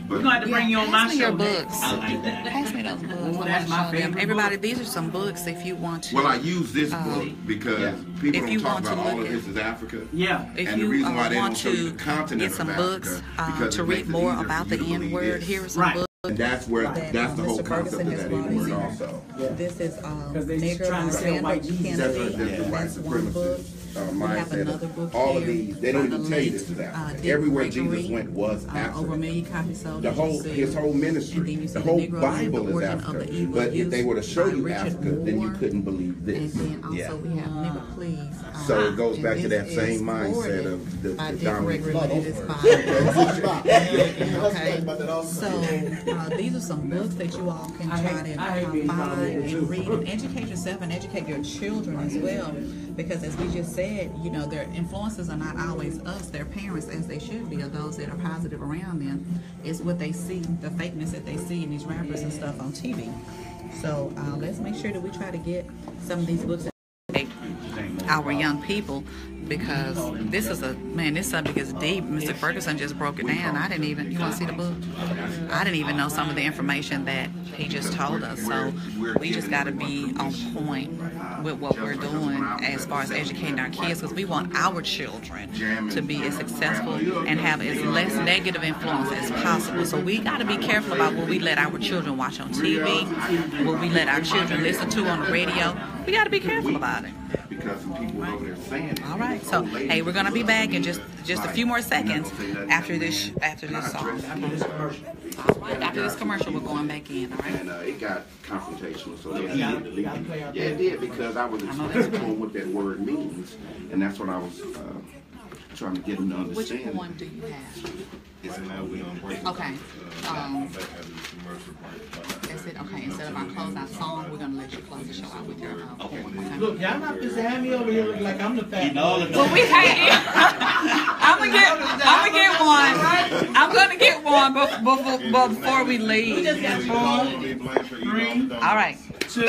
We're going to have to bring you on my show. Your books. I like that. Pass me those books. Well, that's my favorite. Everybody, these are some books if you want to. Well, I use this book because people don't talk about all of this is Africa. Yeah. If you want to get some books to read more about the N-word, here are some books. And that's where that's the whole concept of that N-word also. This is Nigger by Sandwich Kennedy. That's the white supremacist mindset. All of these, they don't even tell you this is Africa. Everywhere Jesus went was Africa. Over a million copies sold. His whole ministry, the whole Bible is Africa. But if they were to show you Africa, then you couldn't believe this. And then also we have Nigger Please. So it goes back to that same mindset of the dominant. Okay. So these are some books that you all can try to find and read and educate yourself and educate your children as well. Because as we just said, you know, their influences are not always us, their parents, as they should be, or those that are positive around them. It's what they see, the fakeness that they see in these rappers and stuff on TV. So let's make sure that we try to get some of these books. our young people, because this is this subject is deep. Mr. Ferguson just broke it down. I didn't even, you want to see the book? I didn't even know some of the information that he just told us. So we just got to be on point with what we're doing as far as educating our kids, because we want our children to be as successful and have as less negative influence as possible. So we got to be careful about what we let our children watch on TV, what we let our children listen to on the radio. We got to be careful about it. All right, so hey, we're gonna be back in just a few more seconds after this song. After this commercial, we're going back in. All right. And it got confrontational, so they had to leave. Yeah, it did, because I was explaining to them what that word means, and that's what I was trying to get them to understand. Which one do you have? Right now we on break. Okay. That's it. Okay. Instead of our close out song, we're gonna let you close the show out with your. Okay. Look, y'all not just have me over here looking like I'm the fat. Well, we can't. I'm gonna get one. I'm gonna get one before we leave. We just got 4, 3. All right. 2.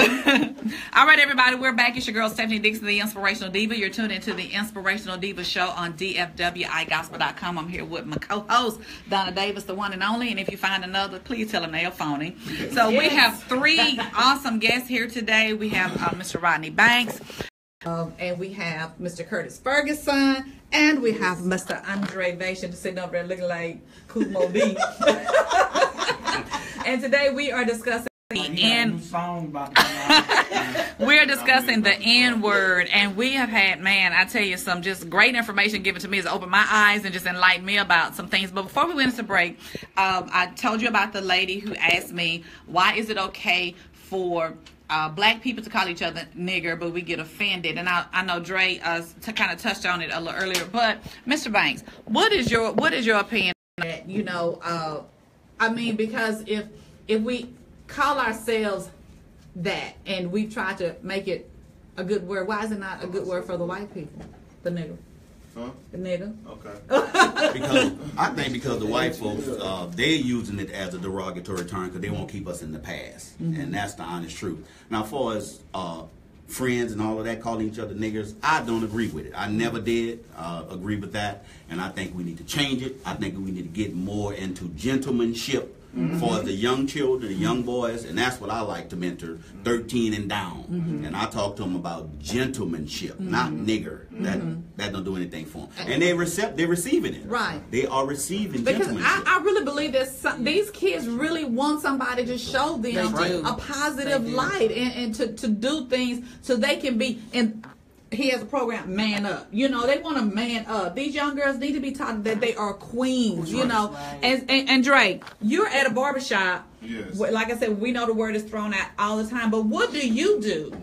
All right, everybody, we're back. It's your girl Stephanie Dixon, the Inspirational Diva. You're tuned into the Inspirational Diva Show on DFWIGospel.com. I'm here with my co-host, Donna Davis, the one and only. And if you find another, please tell them they're phony. So we have 3 awesome guests here today. We have Mr. Rodney Banks, and we have Mr. Curtis Ferguson, and we have Mr. Andre Vation sitting over there looking like Kumo D. And today we are discussing we're discussing the N-word, and we have had, I tell you, some just great information given to me. It's opened my eyes and just enlightened me about some things. But before we went into break, I told you about the lady who asked me, why is it okay for black people to call each other nigger, but we get offended? And I know Dre kind of touched on it a little earlier. But Mr. Banks, what is your opinion on that? You know, because if we call ourselves that and we try to make it a good word, why is it not a good word for the white people? The nigger. Huh? The nigger. Okay. Because the white folks, they're using it as a derogatory term because they won't keep us in the past. Mm-hmm. And that's the honest truth. Now, as far as friends and all of that calling each other niggers, I don't agree with it. I never did agree with that. And I think we need to change it. I think we need to get more into gentlemanship. Mm-hmm. For the young children, the young boys, and that's what I like to mentor, 13 and down. Mm-hmm. And I talk to them about gentlemanship, not nigger. That don't do anything for them. And they're receiving it. Right. They are receiving because gentlemanship. I really believe that these kids really want somebody to show them a positive light and to do things so they can be in. He has a program, Man Up. You know, they want to man up. These young girls need to be taught that they are queens, you know. Right. And Dre, you're at a barbershop. Yes. Like I said, we know the word is thrown out all the time. But what do you do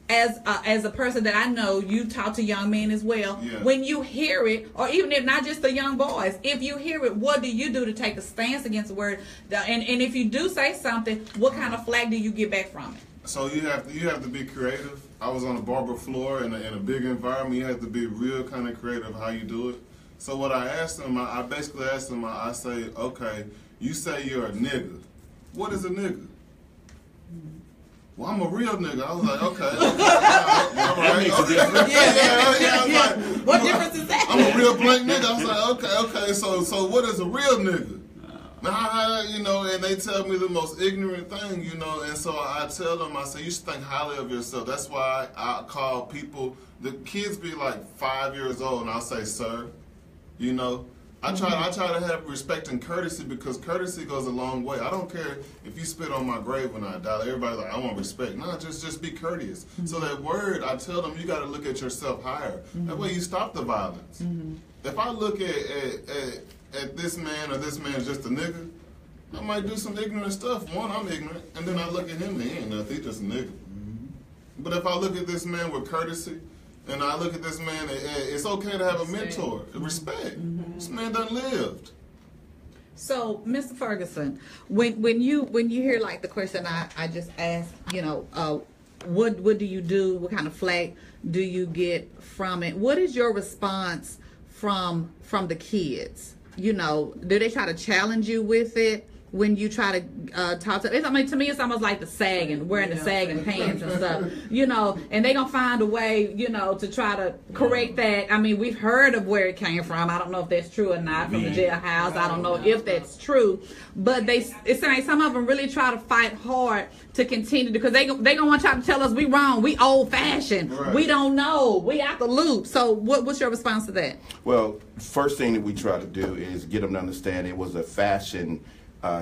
as a person that I know you talk to young men as well? Yeah. When you hear it, or even if not just the young boys, if you hear it, what do you do to take a stance against the word? And if you do say something, what kind of flag do you get back from it? So you have to be creative. I was on a barber floor in a big environment. You have to be real kind of creative how you do it. So what I asked them, I basically asked them, I say, okay, you say you're a nigga. What is a nigga? Well, I'm a real nigga. I was like, okay. All right. What difference is that? I'm a real blank nigga. I was like, okay. So what is a real nigga? You know, and they tell me the most ignorant thing, you know, and so I tell them, I say, you should think highly of yourself. That's why I call people, the kids be like 5 years old, and I'll say, sir, you know. I try to have respect and courtesy, because courtesy goes a long way. I don't care if you spit on my grave when I die. Everybody's like, I want respect. No, just be courteous. So that word, I tell them, you got to look at yourself higher. That way you stop the violence. If I look at this man, or this man is just a nigga, I might do some ignorant stuff. One, I'm ignorant, and then I look at him, he ain't nothing, he's just a nigga. But if I look at this man with courtesy, and I look at this man, it's okay to have a mentor, respect. This man done lived. So, Mr. Ferguson, when you hear like the question I just asked, you know, what do you do? What kind of flag do you get from it? What is your response from the kids? You know, do they try to challenge you with it? when you try to talk to. I mean, to me, it's almost like the sagging, wearing the sagging pants and stuff, you know. And they gonna find a way, you know, to try to correct that. I mean, we've heard of where it came from. I don't know if that's true or not from the jailhouse. I don't know if that's true, but it's like some of them really try to fight hard to continue because they gonna want y'all to tell us we wrong, we old fashioned, we don't know, we out the loop. So what's your response to that? Well, first thing that we try to do is get them to understand it was a fashion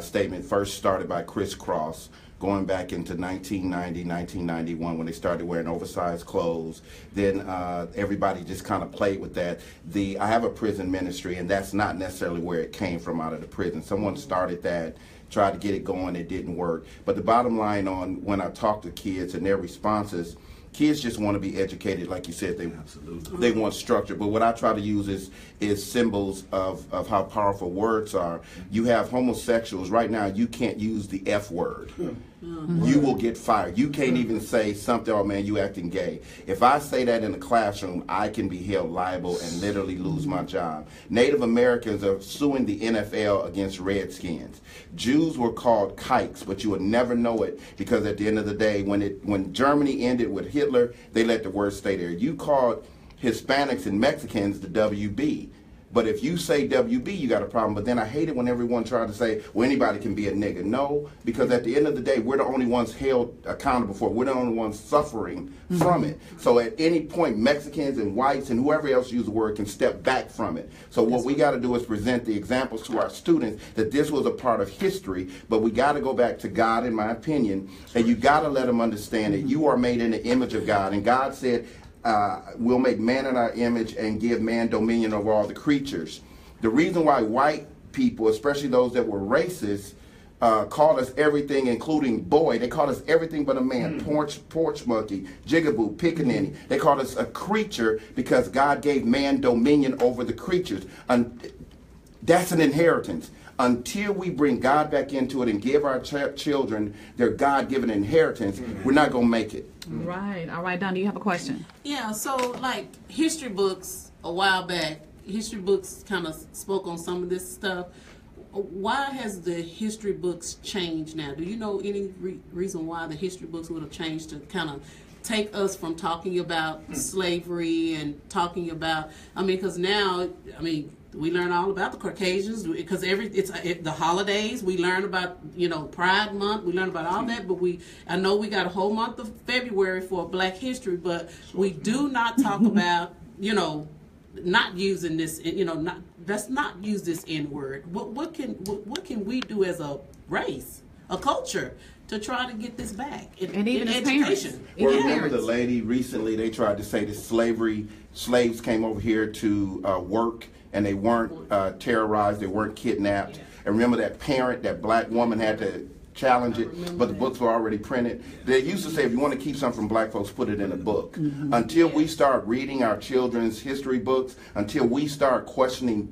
statement first started by Criss Cross going back into 1990, 1991 when they started wearing oversized clothes. Then everybody just kind of played with that. I have a prison ministry, and that's not necessarily where it came from out of the prison. Someone started that, tried to get it going, it didn't work. But the bottom line on when I talk to kids and their responses, kids just want to be educated, like you said. They want structure. But what I try to use is symbols of how powerful words are. You have homosexuals right now. You can't use the F word. You will get fired. You can't even say something, oh man, you acting gay. If I say that in the classroom, I can be held liable and literally lose my job. Native Americans are suing the NFL against Redskins. Jews were called kikes, but you would never know it because at the end of the day, when Germany ended with Hitler, they let the word stay there. You called Hispanics and Mexicans the WB. But if you say WB, you got a problem. But then I hate it when everyone tries to say, well, anybody can be a nigga. No, because at the end of the day, we're the only ones held accountable for it. We're the only ones suffering from it. So at any point, Mexicans and whites and whoever else use the word can step back from it. So what we got to do is present the examples to our students that this was a part of history, but we got to go back to God, in my opinion, and you got to let them understand that you are made in the image of God. And God said, we'll make man in our image and give man dominion over all the creatures. The reason why white people, especially those that were racist, called us everything, including boy. They called us everything but a man. Porch monkey, jigaboo, pickaninny. They called us a creature because God gave man dominion over the creatures. That's an inheritance. Until we bring God back into it and give our children their God-given inheritance, we're not going to make it. Right. All right, Don, do you have a question? Yeah, so like history books a while back, history books kind of spoke on some of this stuff. Why has the history books changed now? Do you know any reason why the history books would have changed to kind of take us from talking about slavery and talking about, because now, we learn all about the Caucasians because it's the holidays. We learn about Pride Month. We learn about all that. But I know we got a whole month of February for Black History, but we do not talk about not using this. Let's not use this N word. What can we do as a race, a culture, to try to get this back and even in education? Well, remember the lady recently? They tried to say that slaves came over here to work. And they weren't terrorized, they weren't kidnapped. And remember that black woman had to challenge it, but the books were already printed. They used to say, if you want to keep something from black folks, put it in a book. Until we start reading our children's history books, until we start questioning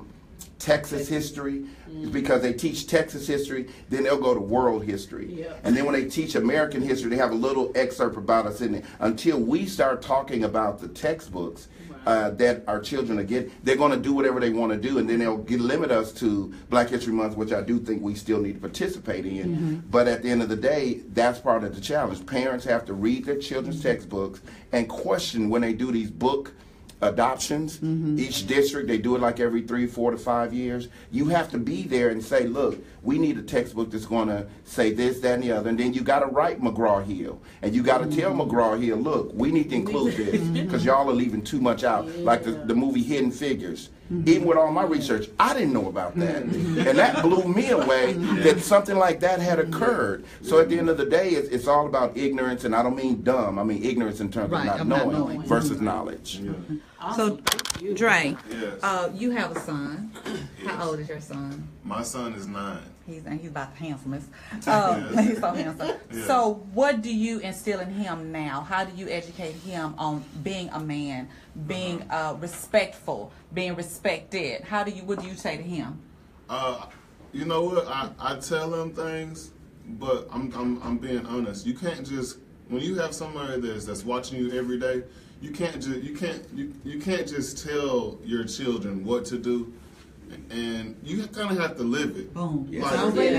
Texas history, because they teach Texas history, then they'll go to world history. And then when they teach American history, they have a little excerpt about us in it. Until we start talking about the textbooks, that our children are getting, they're going to do whatever they want to do, and then they'll limit us to Black History Month, which I do think we still need to participate in. But at the end of the day, that's part of the challenge. Parents have to read their children's textbooks and question when they do these book adoptions. Each district, they do it like every 3, 4 to 5 years. You have to be there and say, look, we need a textbook that's going to say this, that, and the other. And then you got to write McGraw-Hill. And you got to tell McGraw-Hill, look, we need to include this because y'all are leaving too much out. Like the movie Hidden Figures. Even with all my research, I didn't know about that. And that blew me away that something like that had occurred. So at the end of the day, it's all about ignorance, and I don't mean dumb. I mean ignorance in terms of not knowing versus knowledge. So, Dre, Yes. you have a son. How old is your son? My son is 9. He's about the handsomest. He's so handsome. Yes. So what do you instill in him now? How do you educate him on being a man, being respectful, being respected? What do you say to him? You know what? I tell him things, but I'm being honest. You can't just, when you have somebody that's watching you every day, you can't just tell your children what to do. and you kind of have to live it. Boom. Like, Sounds like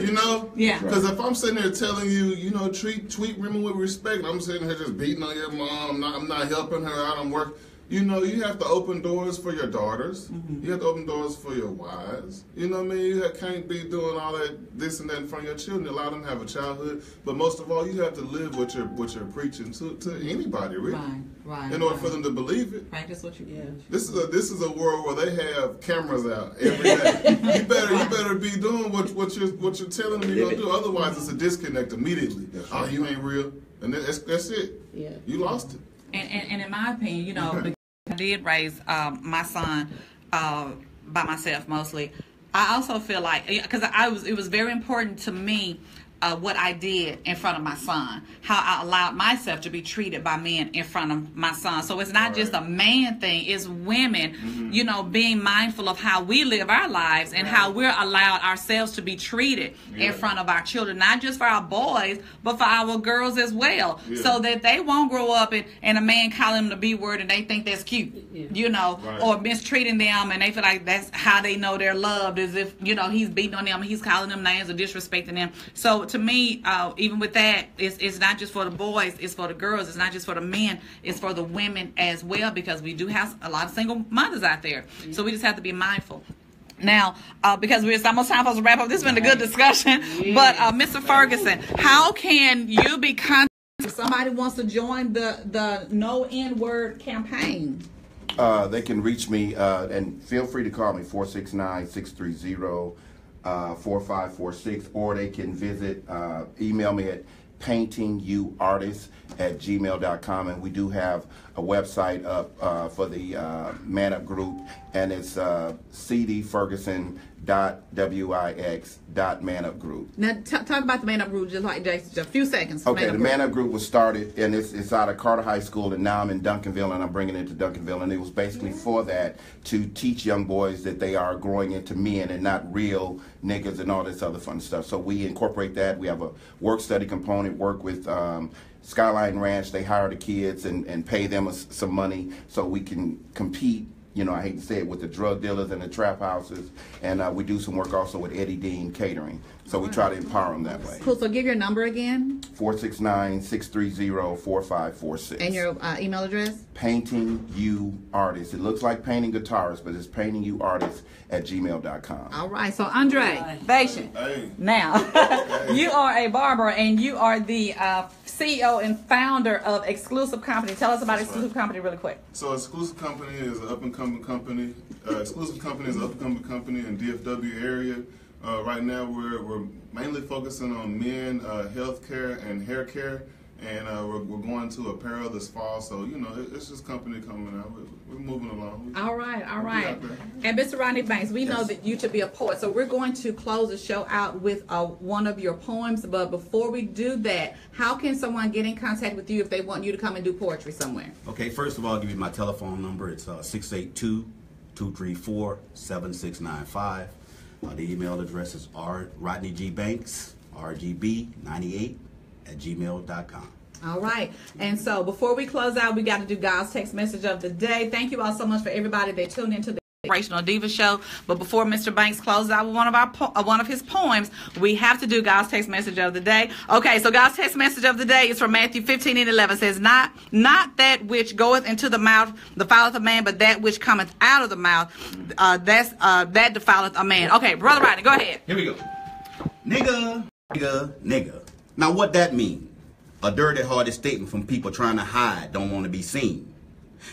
you know? Yeah. Because if I'm sitting there telling you, you know, treat women with respect, and I'm sitting here just beating on your mom, I'm not helping her out, I'm working. You know, you have to open doors for your daughters. Mm-hmm. You have to open doors for your wives. You know what I mean? You can't be doing all that, this and that in front of your children. Allow them to have a childhood. But most of all, you have to live what you're preaching to anybody, really. Right. In order for them to believe it. Practice what you preach. This is a world where they have cameras out every day. you better be doing what you're telling them you're gonna do. Otherwise, it's a disconnect immediately. Oh, you ain't real, and that's it. Yeah. You lost it. And in my opinion, you know, I did raise my son by myself mostly. I also feel like, because it was very important to me what I did in front of my son, how I allowed myself to be treated by men in front of my son. So it's not just a man thing, it's women, you know, being mindful of how we live our lives and how we're allowed ourselves to be treated in front of our children, not just for our boys, but for our girls as well, so that they won't grow up and a man calling them the B word and they think that's cute, you know, or mistreating them and they feel like that's how they know they're loved, as if, you know, he's beating on them, he's calling them names or disrespecting them. So to me, even with that, it's not just for the boys, it's for the girls. It's not just for the men, it's for the women as well, because we do have a lot of single mothers out there. So we just have to be mindful. Now, because it's almost time for us to wrap up. This has been a good discussion. But Mr. Ferguson, how can you be contacted if somebody wants to join the No N-Word campaign? They can reach me, and feel free to call me, 469-630-4546, or they can email me at paintingyouartist@gmail.com, and we do have a website up for the Man Up group, and it's cdferguson.wix.manupgroup. Now, talk about the Man Up group just a few seconds. Okay, the Man Up group was started, and it's out of Carter High School, and now I'm in Duncanville, and I'm bringing it to Duncanville, and it was basically for that, to teach young boys that they are growing into men and not real niggas and all this other fun stuff. So we incorporate that. We have a work study component, work with Skyline Ranch. They hire the kids and pay them some money so we can compete, you know, I hate to say it, with the drug dealers and the trap houses. And we do some work also with Eddie Dean Catering. So we try to empower them that way. Cool. So give your number again. 469-630-4546. And your email address? Painting You Artist. It looks like painting guitars, but it's paintingyouartist@gmail.com. All right. So Andre, Vation. Hey. Now, you are a barber and you are the CEO and founder of Exclusive Company. Tell us about Exclusive Company really quick. So Exclusive Company is an up-and-coming company. Exclusive Company is an up-and-coming company in DFW area. Right now, we're mainly focusing on men, healthcare and hair care, and we're going to apparel this fall. So you know, it's just company coming out. We're moving along. All right. And Mr. Rodney Banks, we know that you to be a poet, so we're going to close the show out with one of your poems. But before we do that, how can someone get in contact with you if they want you to come and do poetry somewhere? Okay, first of all, I'll give you my telephone number. It's 682-234-7695. The email address is Rodney G. Banks, rgb98@gmail.com. All right. And so before we close out, we got to do God's text message of the day. Thank you all so much for everybody that tuned into the Inspirational Diva Show. But before Mr. Banks closes out with one of his poems, we have to do God's text message of the day. Okay, so God's text message of the day is from Matthew 15:11. It says, not that which goeth into the mouth defileth a man, but that which cometh out of the mouth, that defileth a man. Okay, Brother Rodney, go ahead. Here we go. Nigga, nigga, nigga. Now what that mean? A dirty-hearted statement from people trying to hide, don't want to be seen.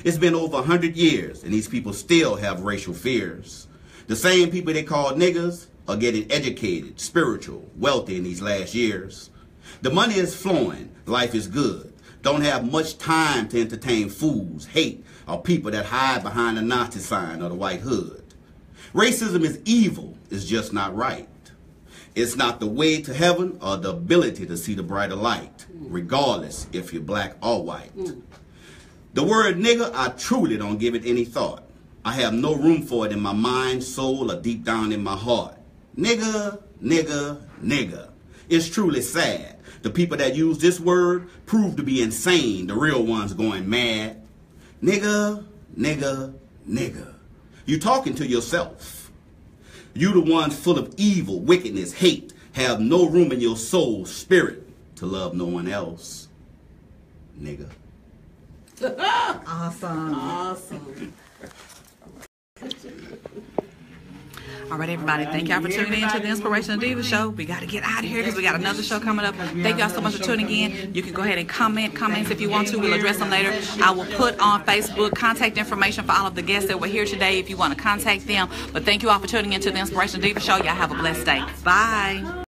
It's been over 100 years, and these people still have racial fears. The same people they call niggas are getting educated, spiritual, wealthy in these last years. The money is flowing, life is good. Don't have much time to entertain fools, hate, or people that hide behind the Nazi sign or the white hood. Racism is evil, it's just not right. It's not the way to heaven or the ability to see the brighter light, regardless if you're black or white. The word nigger, I truly don't give it any thought. I have no room for it in my mind, soul, or deep down in my heart. Nigger, nigger, nigger. It's truly sad. The people that use this word prove to be insane, the real ones going mad. Nigger, nigger, nigger. You talking to yourself. You the ones full of evil, wickedness, hate, have no room in your soul, spirit to love no one else. Nigga. Awesome. All right, everybody. Thank y'all for tuning in to the Inspirational Diva Show. We got to get out of here because we got another show coming up. Thank y'all so much for tuning in. You can go ahead and comments if you want to. We'll address them later. I will put on Facebook contact information for all of the guests that were here today if you want to contact them. But thank you all for tuning in to the Inspirational Diva Show. Y'all have a blessed day. Bye.